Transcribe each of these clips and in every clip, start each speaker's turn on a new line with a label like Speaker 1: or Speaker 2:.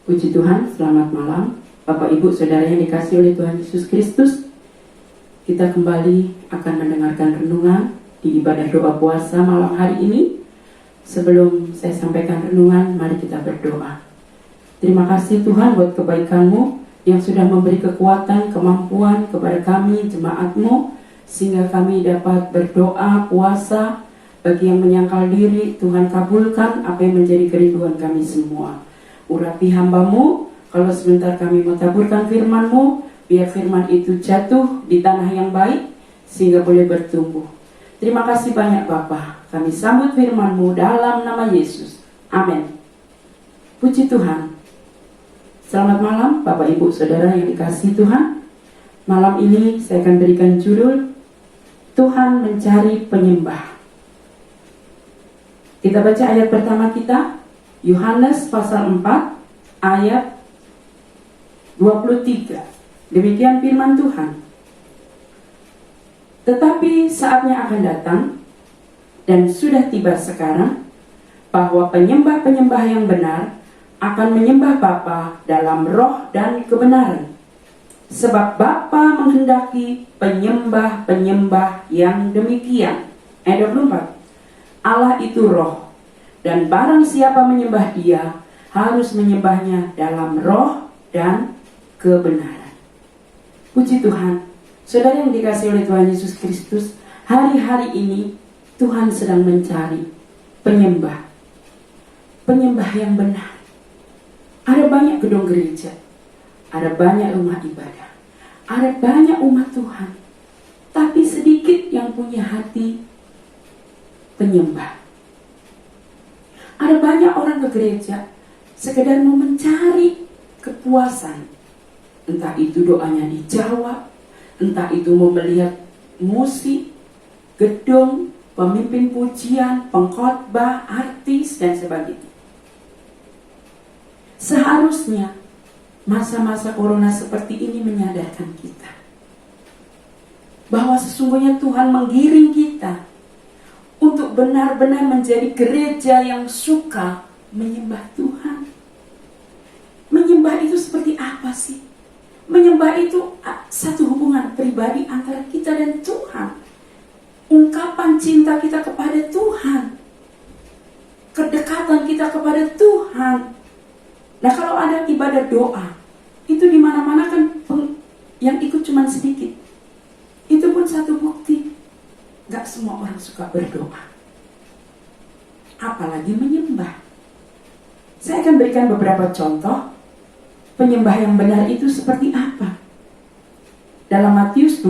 Speaker 1: Puji Tuhan, selamat malam Bapak Ibu Saudara yang dikasihi oleh Tuhan Yesus Kristus. Kita kembali akan mendengarkan renungan di ibadah doa puasa malam hari ini. Sebelum saya sampaikan renungan, mari kita berdoa. Terima kasih Tuhan buat kebaikan-Mu yang sudah memberi kekuatan, kemampuan kepada kami, jemaat-Mu, sehingga kami dapat berdoa puasa. Bagi yang menyangkal diri, Tuhan kabulkan apa yang menjadi kerinduan kami semua. Urapi hamba-Mu, kalau sebentar kami mau taburkan firman-Mu, biar firman itu jatuh di tanah yang baik, sehingga boleh bertumbuh. Terima kasih banyak Bapa. Kami sambut firman-Mu dalam nama Yesus. Amin. Puji Tuhan. Selamat malam Bapak Ibu Saudara yang dikasihi Tuhan. Malam ini saya akan berikan judul Tuhan mencari penyembah. Kita baca ayat pertama kita, Yohanes pasal 4 ayat 23. Demikian firman Tuhan. Tetapi saatnya akan datang, dan sudah tiba sekarang, bahwa penyembah-penyembah yang benar akan menyembah Bapa dalam roh dan kebenaran. Sebab Bapa menghendaki penyembah-penyembah yang demikian. Ayat 24. Allah itu roh, dan barang siapa menyembah Dia harus menyembahnya dalam roh dan kebenaran. Puji Tuhan. Saudara yang dikasihi oleh Tuhan Yesus Kristus, hari-hari ini Tuhan sedang mencari penyembah yang benar. Ada banyak gedung gereja, ada banyak rumah ibadah, ada banyak umat Tuhan, tapi sedikit yang punya hati penyembah. Ada banyak orang ke gereja sekedar mau mencari kepuasan. Entah itu doanya dijawab, entah itu mau melihat musik, gedung, pemimpin pujian, pengkhotbah, artis, dan sebagainya. Seharusnya masa-masa corona seperti ini menyadarkan kita bahwa sesungguhnya Tuhan menggiring kita untuk benar-benar menjadi gereja yang suka menyembah Tuhan. Menyembah itu seperti apa sih? Menyembah itu satu hubungan pribadi antara kita dan Tuhan. Ungkapan cinta kita kepada Tuhan. Kedekatan kita kepada Tuhan. Nah, kalau ada ibadah doa, itu di mana-mana kan yang ikut cuma sedikit. Itu pun satu bukti. Gak semua orang suka berdoa, apalagi menyembah. Saya akan berikan beberapa contoh penyembah yang benar itu seperti apa. Dalam Matius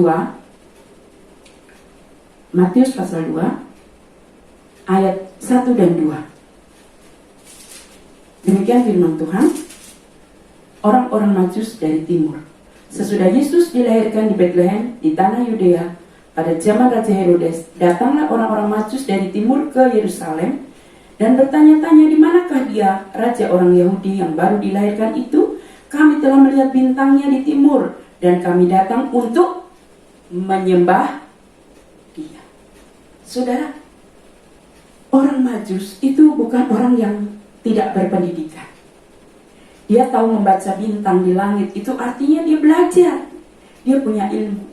Speaker 1: pasal 2 ayat 1 dan 2. Demikian firman Tuhan. Orang-orang Majus dari timur. Sesudah Yesus dilahirkan di Betlehem di tanah Yudea, pada zaman Raja Herodes, datanglah orang-orang Majus dari timur ke Yerusalem dan bertanya-tanya, di manakah dia, raja orang Yahudi yang baru dilahirkan itu? Kami telah melihat bintangnya di timur dan kami datang untuk menyembah dia. Saudara, orang Majus itu bukan orang yang tidak berpendidikan. Dia tahu membaca bintang di langit, itu artinya dia belajar, dia punya ilmu.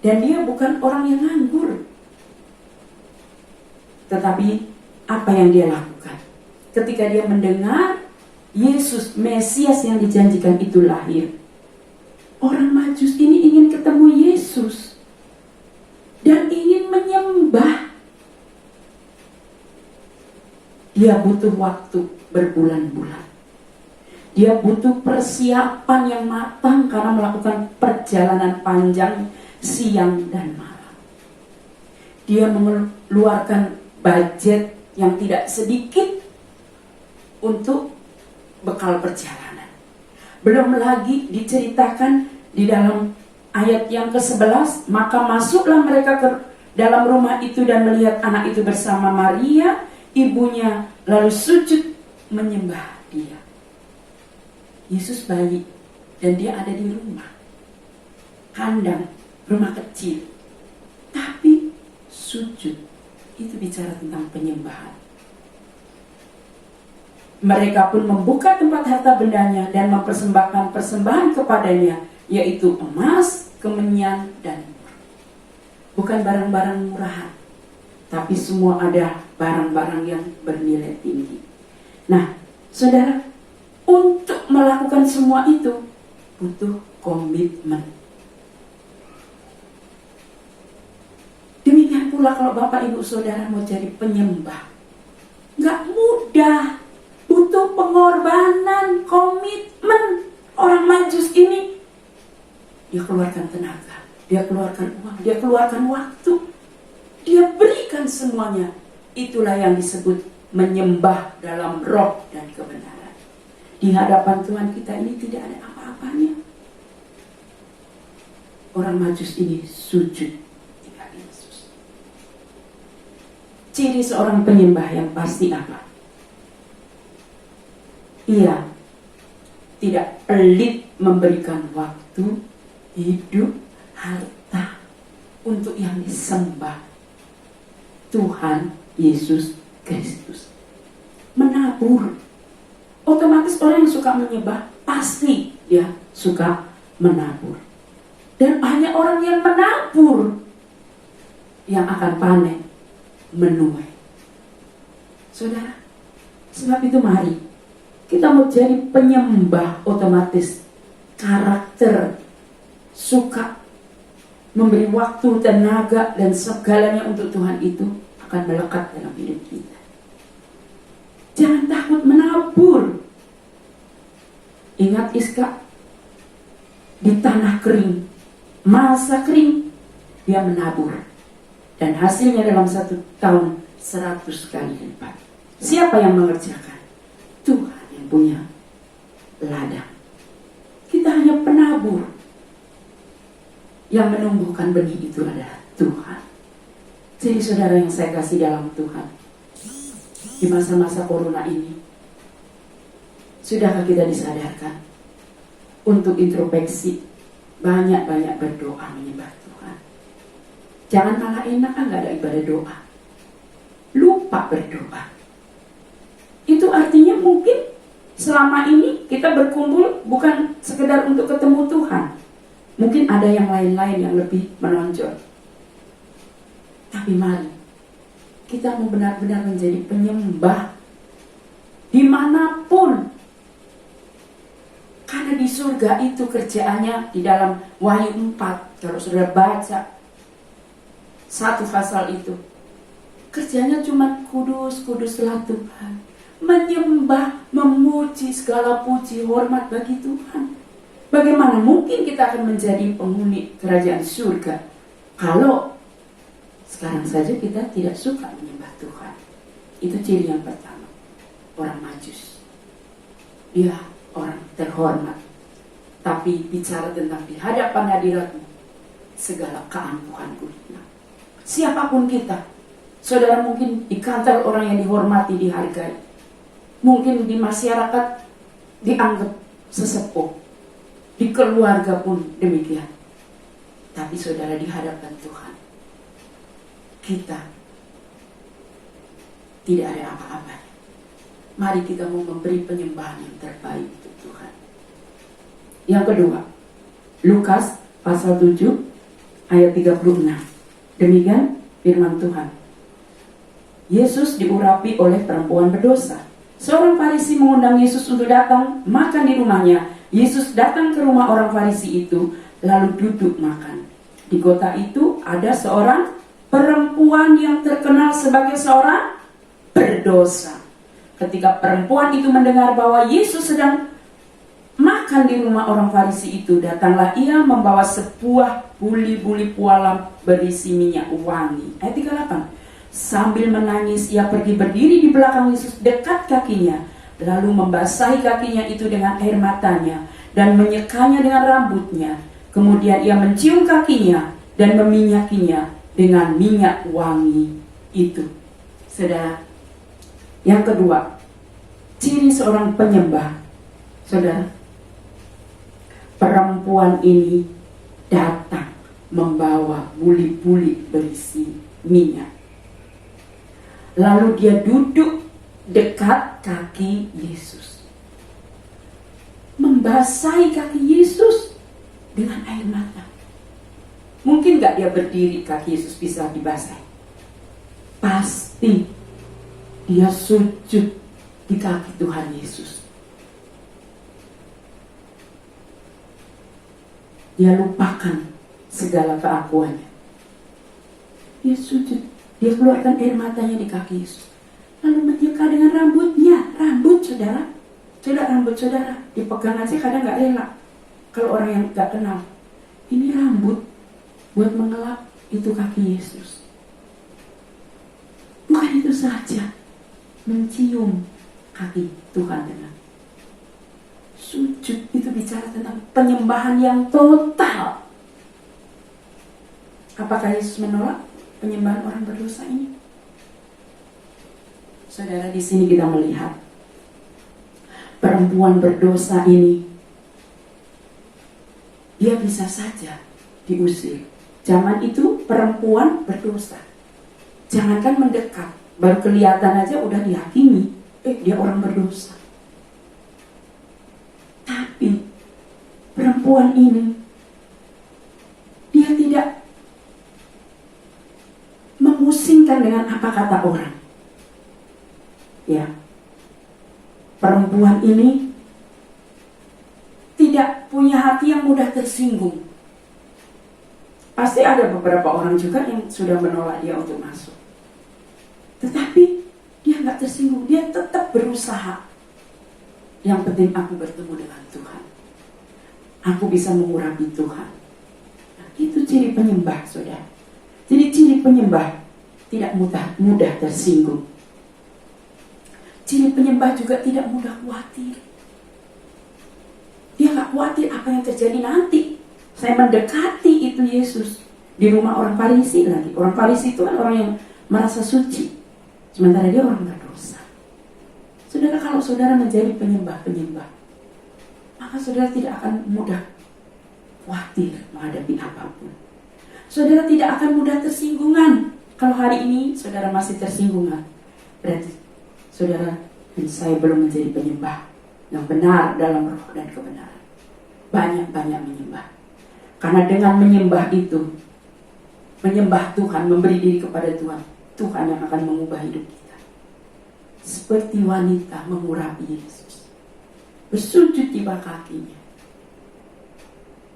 Speaker 1: Dan dia bukan orang yang nganggur. Tetapi apa yang dia lakukan? Ketika dia mendengar Yesus, Mesias yang dijanjikan itu lahir, orang Majus ini ingin ketemu Yesus dan ingin menyembah. Dia butuh waktu berbulan-bulan. Dia butuh persiapan yang matang karena melakukan perjalanan panjang siang dan malam. Dia mengeluarkan budget yang tidak sedikit untuk bekal perjalanan. Belum lagi diceritakan di dalam ayat yang ke-11, maka masuklah mereka ke dalam rumah itu dan melihat anak itu bersama Maria, ibunya, lalu sujud menyembah dia. Yesus bayi dan dia ada di rumah, kandang, rumah kecil, tapi sujud. Itu bicara tentang penyembahan. Mereka pun membuka tempat harta bendanya dan mempersembahkan persembahan kepadanya, yaitu emas, kemenyan, dan mur. Bukan barang-barang murahan, tapi semua ada barang-barang yang bernilai tinggi. Nah, saudara, untuk melakukan semua itu butuh komitmen. Demikian pula kalau Bapak Ibu Saudara mau jadi penyembah, nggak mudah, butuh pengorbanan, komitmen. Orang Majus ini, dia keluarkan tenaga, dia keluarkan uang, dia keluarkan waktu, dia berikan semuanya. Itulah yang disebut menyembah dalam roh dan kebenaran. Di hadapan Tuhan kita ini tidak ada apa-apanya. Orang Majus ini sujud. Ciri seorang penyembah yang pasti apa? Ia tidak pelit memberikan waktu, hidup, harta untuk yang disembah Tuhan Yesus Kristus. Menabur. Otomatis orang yang suka menyembah pasti dia suka menabur. Dan hanya orang yang menabur yang akan panen, menuai. Saudara, sebab itu mari kita mau jadi penyembah, otomatis karakter, suka memberi waktu, tenaga, dan segalanya untuk Tuhan itu akan melekat dalam hidup kita. Jangan takut menabur. Ingat Iska, di tanah kering, masa kering, dia menabur. Dan hasilnya dalam 1 tahun 100 kali lipat. Siapa yang mengerjakan? Tuhan yang punya ladang. Kita hanya penabur. Yang menumbuhkan benih itu adalah Tuhan. Jadi saudara yang saya kasih dalam Tuhan, di masa-masa corona ini, sudahkah kita disadarkan untuk introspeksi, banyak-banyak berdoa menyembah Tuhan. Jangan malah enak nggak ada ibadah doa, lupa berdoa. Itu artinya mungkin selama ini kita berkumpul bukan sekedar untuk ketemu Tuhan. Mungkin ada yang lain-lain yang lebih menonjol. Tapi mari kita mau benar-benar menjadi penyembah dimanapun. Karena di surga itu kerjaannya di dalam Wahyu 4. Kalau sudah baca 1 pasal itu, kerjanya cuma kudus, kuduslah Tuhan. Menyembah, memuji, segala puji, hormat bagi Tuhan. Bagaimana mungkin kita akan menjadi penghuni kerajaan surga kalau sekarang saja kita tidak suka menyembah Tuhan? Itu ciri yang pertama. Orang Majus, dia orang terhormat, tapi bicara tentang di hadapan hadiratmu segala keangkuhanku hilang. Siapapun kita, saudara, mungkin di kantor orang yang dihormati, dihargai, mungkin di masyarakat dianggap sesepuh, di keluarga pun demikian. Tapi saudara, di hadapan Tuhan kita tidak ada apa-apa. Mari kita mau memberi penyembahan yang terbaik untuk Tuhan. Yang kedua, Lukas pasal 7 ayat 36. Demikian firman Tuhan. Yesus diurapi oleh perempuan berdosa. Seorang Farisi mengundang Yesus untuk datang makan di rumahnya. Yesus datang ke rumah orang Farisi itu, lalu duduk makan. Di kota itu ada seorang perempuan yang terkenal sebagai seorang berdosa. Ketika perempuan itu mendengar bahwa Yesus sedang makan di rumah orang Farisi itu, datanglah ia membawa sebuah buli-buli pualam berisi minyak wangi. Ayat 38. Sambil menangis, ia pergi berdiri di belakang Yesus dekat kakinya, lalu membasahi kakinya itu dengan air matanya dan menyekanya dengan rambutnya. Kemudian ia mencium kakinya dan meminyakinya dengan minyak wangi itu. Saudara, yang kedua, ciri seorang penyembah. Saudara, perempuan ini datang membawa buli-buli berisi minyak. Lalu dia duduk dekat kaki Yesus, membasahi kaki Yesus dengan air mata. Mungkin gak dia berdiri kaki Yesus bisa dibasahi? Pasti dia sujud di kaki Tuhan Yesus. Dia lupakan segala keakuannya. Dia sujud, dia keluarkan air matanya di kaki Yesus. Lalu menyeka dengan rambutnya. Rambut saudara, rambut saudara dipegang aja kadang gak rela. Kalau orang yang gak kenal, ini rambut buat mengelap itu kaki Yesus. Bukan itu saja, mencium kaki Tuhan dengan sujud. Itu bicara tentang penyembahan yang total. Apakah Yesus menolak penyembahan orang berdosa ini? Saudara, di sini kita melihat perempuan berdosa ini, dia bisa saja diusir. Zaman itu perempuan berdosa, jangankan mendekat, baru kelihatan aja udah dihakimi, dia orang berdosa. Tapi perempuan ini, dia tidak memusingkan dengan apa kata orang. Ya, perempuan ini tidak punya hati yang mudah tersinggung. Pasti ada beberapa orang juga yang sudah menolak dia untuk masuk, tetapi dia nggak tersinggung, dia tetap berusaha. Yang penting aku bertemu dengan Tuhan, aku bisa mengurapi Tuhan. Nah, itu ciri penyembah, saudara. Jadi ciri penyembah tidak mudah tersinggung. Ciri penyembah juga tidak mudah khawatir. Dia gak khawatir apa yang terjadi nanti. Saya mendekati itu Yesus di rumah orang Farisi lagi. Orang Farisi itu kan orang yang merasa suci, sementara dia orang berdosa. Saudara, kalau saudara menjadi penyembah, maka saudara tidak akan mudah khawatir menghadapi apapun. Saudara tidak akan mudah tersinggungan. Kalau hari ini saudara masih tersinggungan, berarti saudara dan saya belum menjadi penyembah yang benar dalam roh dan kebenaran. Banyak-banyak menyembah. Karena dengan menyembah itu, menyembah Tuhan, memberi diri kepada Tuhan, Tuhan yang akan mengubah hidup kita. Seperti wanita mengurapi Yesus, bersujud di bawah kakinya.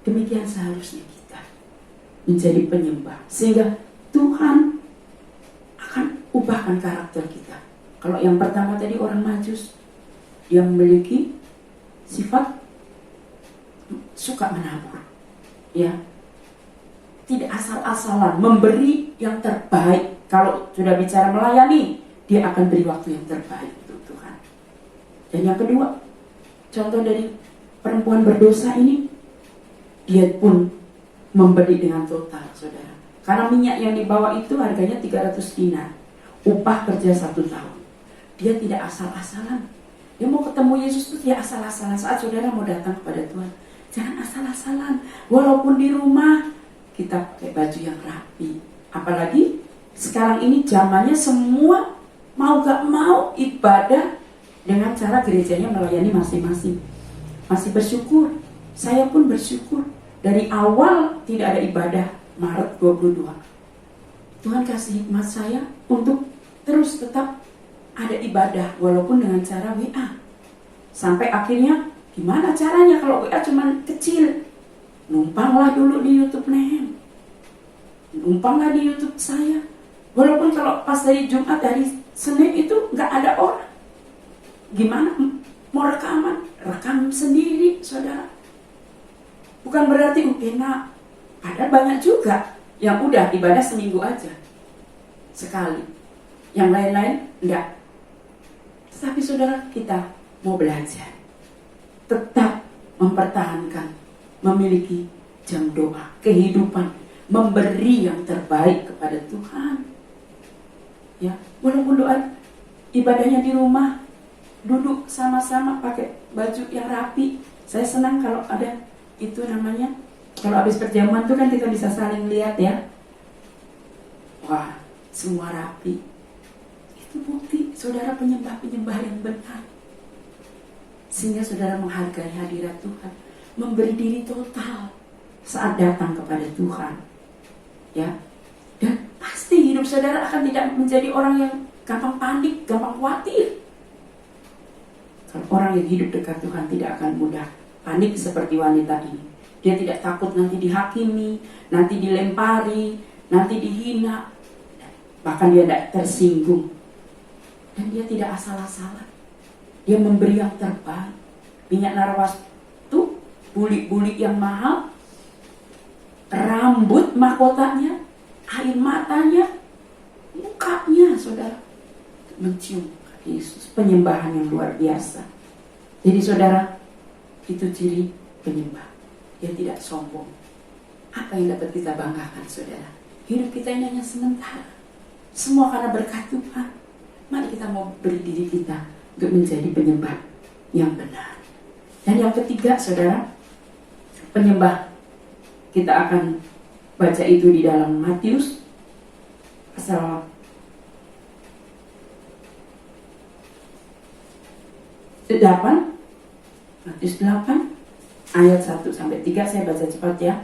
Speaker 1: Demikian seharusnya kita menjadi penyembah, sehingga Tuhan akan ubahkan karakter kita. Kalau yang pertama tadi orang Majus, dia memiliki sifat suka menabur, ya, tidak asal-asalan, memberi yang terbaik. Kalau sudah bicara melayani, dia akan beri waktu yang terbaik untuk Tuhan. Dan yang kedua, contoh dari perempuan berdosa ini, dia pun memberi dengan total, saudara. Karena minyak yang dibawa itu harganya 300 dinar, upah kerja 1 tahun. Dia tidak asal-asalan. Dia mau ketemu Yesus itu tidak asal-asalan. Saat saudara mau datang kepada Tuhan, jangan asal-asalan. Walaupun di rumah kita pakai baju yang rapi. Apalagi sekarang ini zamannya semua mau gak mau ibadah dengan cara gerejanya melayani masing-masing. Masih bersyukur. Saya pun bersyukur. Dari awal tidak ada ibadah Maret 22. Tuhan kasih hikmat saya untuk terus tetap ada ibadah walaupun dengan cara WA. Sampai akhirnya gimana caranya kalau WA cuman kecil? Numpanglah dulu di YouTube Nem. Numpanglah di YouTube saya. Walaupun kalau pas dari Jumat, dari Senin itu nggak ada orang. Gimana mau rekaman? Rekam sendiri, saudara. Bukan berarti enak. Ada banyak juga yang udah ibadah seminggu aja, sekali. Yang lain-lain enggak. Tapi saudara, kita mau belajar tetap mempertahankan, memiliki jam doa, kehidupan, memberi yang terbaik kepada Tuhan. Ya, walaupun doa ibadahnya di rumah, duduk sama-sama pakai baju yang rapi. Saya senang kalau ada itu namanya, kalau habis perjamuan itu kan kita bisa saling lihat ya. Wah, semua rapi. Itu bukti saudara penyembah-penyembah yang benar. Sehingga saudara menghargai hadirat Tuhan, memberi diri total saat datang kepada Tuhan. Ya. Dan pasti hidup saudara akan tidak menjadi orang yang gampang panik, gampang khawatir. Kalau orang yang hidup dekat Tuhan tidak akan mudah panik seperti wanita ini. Dia tidak takut nanti dihakimi, nanti dilempari, nanti dihina. Bahkan dia tidak tersinggung. Dan dia tidak asal-asalan. Dia memberi yang terbaik. Minyak narwastu, bulik-bulik yang mahal, rambut mahkotanya, air matanya, mukanya, saudara, mencium Yesus. Penyembahan yang luar biasa. Jadi saudara, itu ciri penyembah. Dia tidak sombong. Apa yang dapat kita banggakan, saudara? Hidup kita ini hanya sementara. Semua karena berkat Tuhan. Mari kita mau beri diri kita untuk menjadi penyembah yang benar. Dan yang ketiga, saudara, penyembah, kita akan baca itu di dalam Matius pasal 8, Matius 8 ayat 1 sampai 3. Saya baca cepat ya.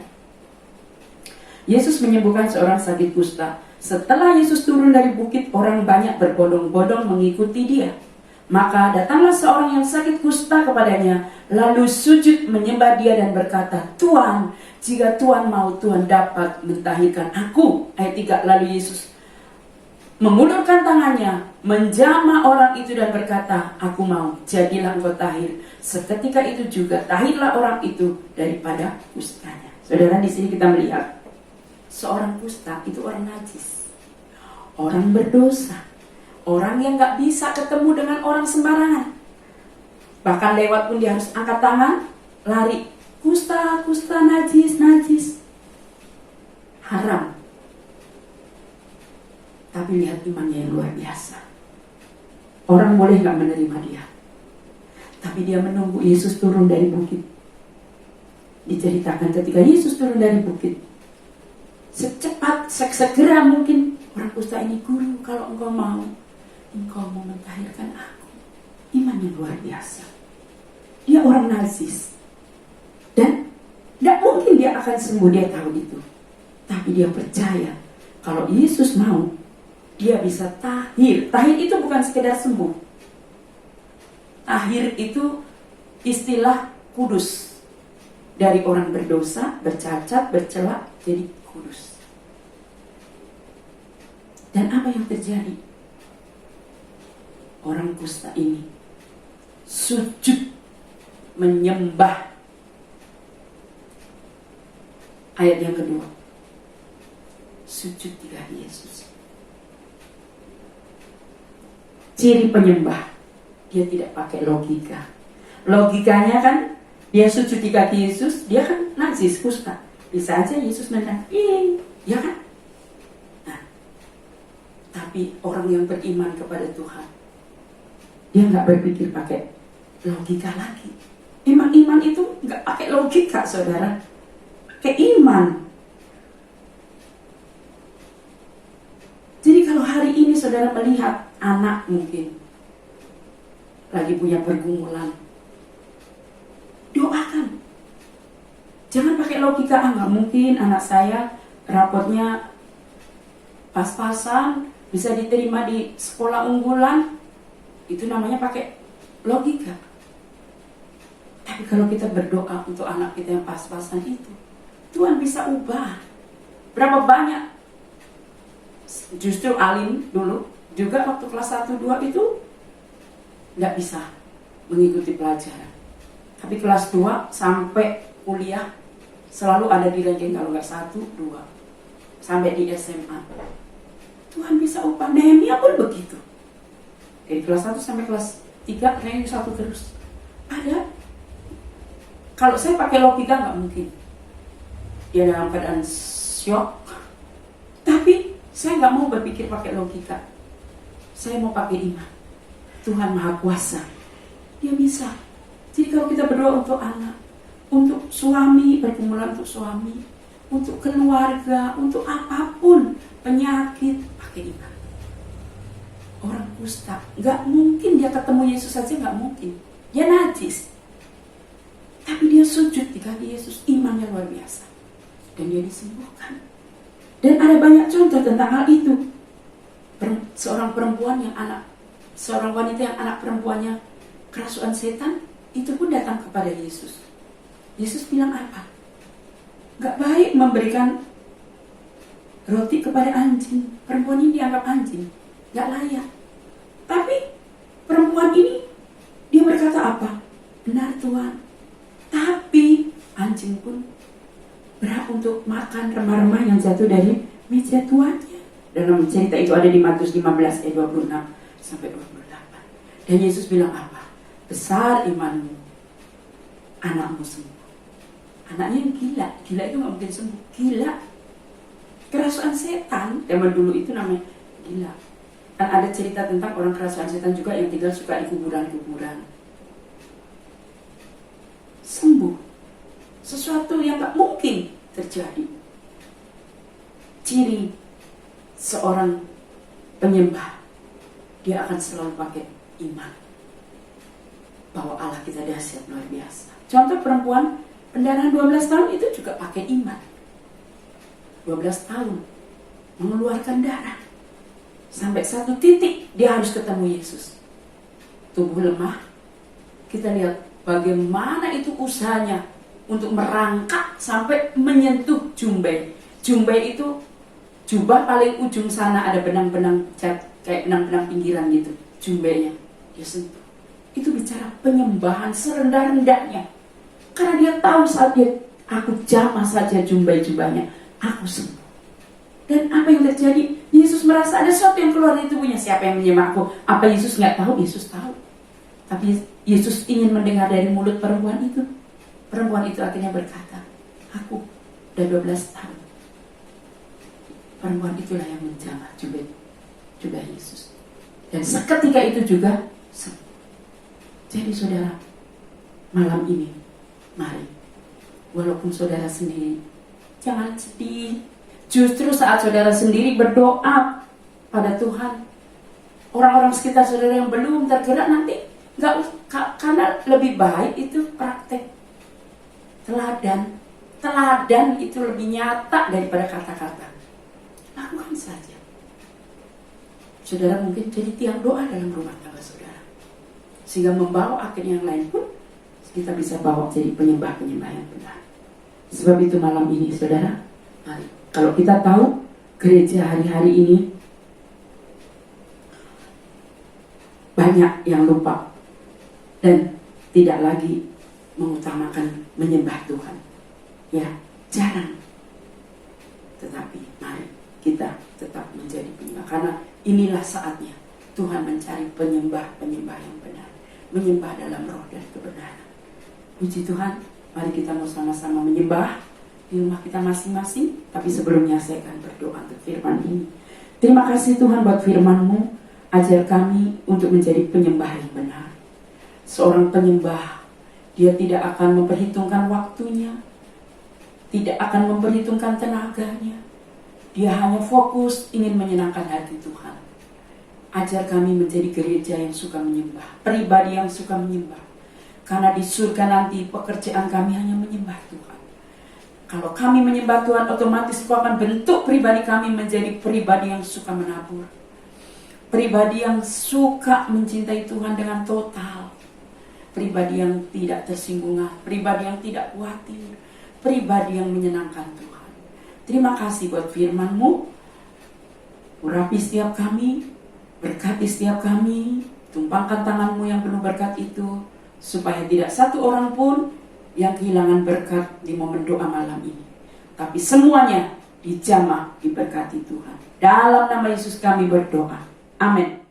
Speaker 1: Yesus menyembuhkan seorang sakit kusta. Setelah Yesus turun dari bukit, orang banyak berbondong-bondong mengikuti dia. Maka datanglah seorang yang sakit kusta kepadanya, lalu sujud menyembah dia dan berkata, Tuhan, jika Tuhan mau, Tuhan dapat mentahirkan aku. Ayat 3, lalu Yesus mengulurkan tangannya, menjamah orang itu dan berkata, aku mau, jadilah engkau tahir. Seketika itu juga tahirlah orang itu daripada kustanya. Saudara, di sini kita melihat seorang kusta itu orang najis, orang berdosa, orang yang gak bisa ketemu dengan orang sembarangan. Bahkan lewat pun dia harus angkat tangan, lari. Kusta, kusta, najis, najis. Haram. Tapi lihat imannya yang luar biasa. Orang boleh gak menerima dia, tapi dia menunggu Yesus turun dari bukit. Diceritakan ketika Yesus turun dari bukit, segera mungkin orang kusta ini, guru, kalau engkau mau mentahirkan aku. Iman yang luar biasa. Dia orang najis, dan tidak mungkin dia akan sembuh, dia tahu itu. Tapi dia percaya kalau Yesus mau, dia bisa tahir. Tahir itu bukan sekedar sembuh. Tahir itu istilah kudus. Dari orang berdosa, bercacat, bercela, jadi kudus. Dan apa yang terjadi? Orang kusta ini sujud menyembah. Ayat yang kedua, sujud di kaki Yesus. Ciri penyembah, dia tidak pakai logika. Logikanya kan, dia sujud di kaki Yesus, dia kan najis, kusta. Bisa aja Yesus nendang, ya kan? Nah, tapi orang yang beriman kepada Tuhan, dia nggak berpikir pakai logika lagi. Emang iman itu nggak pakai logika, saudara. Pakai iman. Jadi kalau hari ini saudara melihat anak mungkin lagi punya pergumulan, doakan. Jangan pakai logika, nggak mungkin anak saya rapotnya pas-pasan, bisa diterima di sekolah unggulan. Itu namanya pakai logika. Tapi kalau kita berdoa untuk anak kita yang pas-pasan itu, Tuhan bisa ubah. Berapa banyak justru alim dulu juga waktu kelas 1-2 itu nggak bisa mengikuti pelajaran. Tapi kelas 2 sampai kuliah selalu ada di ranking, kalau nggak 1-2 sampai di SMA. Tuhan bisa ubah. Nehemia pun begitu. Dari kelas 1 sampai kelas 3 ranking 1 terus. Ada. Kalau saya pakai logika nggak mungkin. Dia dalam keadaan syok. Tapi saya nggak mau berpikir pakai logika. Saya mau pakai iman. Tuhan Maha Kuasa. Dia bisa. Jadi kalau kita berdoa untuk anak, untuk suami, pergumulan untuk suami, untuk keluarga, untuk apapun, penyakit, pakai iman. orang kusta. Nggak mungkin dia ketemu Yesus saja, nggak mungkin. Dia najis. Tapi dia sujud di kaki Yesus, imannya luar biasa. Dan dia disembuhkan. Dan ada banyak contoh tentang hal itu. Seorang wanita yang anak perempuannya kerasukan setan, itu pun datang kepada Yesus. Yesus bilang apa? Gak baik memberikan roti kepada anjing. Perempuan ini dianggap anjing, gak layak. Tapi perempuan ini, dia berkata apa? Benar Tuhan. Tapi anjing pun berhak untuk makan remah-remah yang jatuh dari meja tuannya. Dalam cerita itu ada di Matius 15 ayat 26 sampai 28. Dan Yesus bilang apa? Besar imanmu, anakmu sembuh. Anaknya yang gila itu gak mungkin sembuh. Gila, kerasukan setan, zaman dulu itu namanya gila. Dan ada cerita tentang orang kerasukan setan juga yang tinggal suka di kuburan-kuburan. Sembuh. Sesuatu yang gak mungkin terjadi. Ciri seorang penyembah, dia akan selalu pakai iman bahwa Allah kita dahsyat luar biasa. Contoh perempuan pendarahan 12 tahun itu juga pakai iman. 12 tahun mengeluarkan darah. Sampai satu titik dia harus ketemu Yesus. Tubuh lemah. Kita lihat bagaimana itu usahanya untuk merangkak sampai menyentuh jumbai. Jumbai itu jubah paling ujung sana, ada benang-benang cat, kayak benang-benang pinggiran gitu. Jumbainya dia sentuh. Itu bicara penyembahan serendah-rendahnya. Karena dia tahu saat dia, aku jamah saja jubahnya, aku sembuh. Dan apa yang terjadi? Yesus merasa ada sesuatu yang keluar dari tubuhnya. Siapa yang menyembah aku? Apa Yesus nggak tahu? Yesus tahu. Tapi Yesus ingin mendengar dari mulut perempuan itu. Perempuan itu akhirnya berkata, aku udah 12 tahun. Perempuan itulah yang menjamah jubah Yesus. Dan seketika itu juga sembuh. Jadi saudara, malam ini, mari, walaupun saudara sendiri, jangan sedih. Justru saat saudara sendiri berdoa pada Tuhan, orang-orang sekitar saudara yang belum tergerak nanti, karena lebih baik itu praktek teladan. Teladan itu lebih nyata daripada kata-kata. Lakukan saja. Saudara mungkin jadi tiang doa dalam rumah tangga saudara. Sehingga membawa akhirnya yang lain pun kita bisa bawa jadi penyembah-penyembah yang benar. Sebab itu malam ini saudara, mari. Kalau kita tahu gereja hari-hari ini banyak yang lupa dan tidak lagi mengutamakan menyembah Tuhan. Ya, jarang. Tetapi mari kita tetap menjadi penyembah, karena inilah saatnya Tuhan mencari penyembah-penyembah yang benar, menyembah dalam roh dan kebenaran. Puji Tuhan, mari kita mau sama-sama menyembah di rumah kita masing-masing. Tapi sebelumnya saya akan berdoa untuk firman ini. Terima kasih Tuhan buat firman-Mu. Ajar kami untuk menjadi penyembah yang benar. Seorang penyembah, dia tidak akan memperhitungkan waktunya, tidak akan memperhitungkan tenaganya. Dia hanya fokus ingin menyenangkan hati Tuhan. Ajar kami menjadi gereja yang suka menyembah, pribadi yang suka menyembah. Karena di surga nanti pekerjaan kami hanya menyembah Tuhan. Kalau kami menyembah Tuhan, otomatis itu akan bentuk pribadi kami menjadi pribadi yang suka menabur. Pribadi yang suka mencintai Tuhan dengan total. Pribadi yang tidak tersinggung, pribadi yang tidak khawatir, pribadi yang menyenangkan Tuhan. Terima kasih buat firman-Mu. Urapi setiap kami, berkati setiap kami, tumpangkan tangan-Mu yang penuh berkat itu, supaya tidak satu orang pun yang kehilangan berkat di momen doa malam ini. Tapi semuanya dijamah diberkati Tuhan. Dalam nama Yesus kami berdoa. Amin.